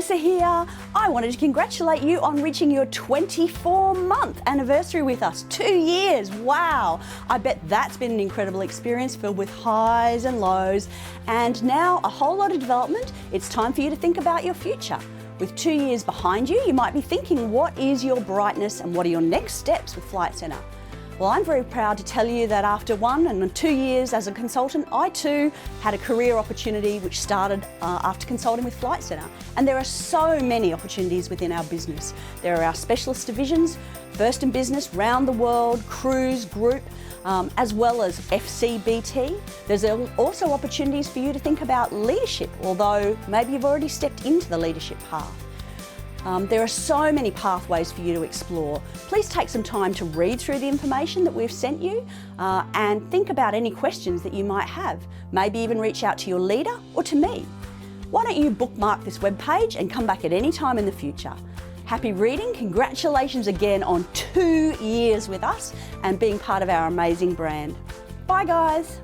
Allisa here. I wanted to congratulate you on reaching your 24-month anniversary with us. 2 years, wow. I bet that's been an incredible experience filled with highs and lows. And now a whole lot of development. It's time for you to think about your future. With 2 years behind you, you might be thinking, what is your brightness and what are your next steps with Flight Centre? Well, I'm very proud to tell you that after 1 and 2 years as a consultant, I too had a career opportunity which started after consulting with Flight Centre. And there are so many opportunities within our business. There are our specialist divisions, First in Business, Round the World, Cruise, Group, as well as FCBT. There's also opportunities for you to think about leadership, although maybe you've already stepped into the leadership path. There are so many pathways for you to explore. Please take some time to read through the information that we've sent you and think about any questions that you might have. Maybe even reach out to your leader or to me. Why don't you bookmark this webpage and come back at any time in the future. Happy reading, congratulations again on 2 years with us and being part of our amazing brand. Bye guys.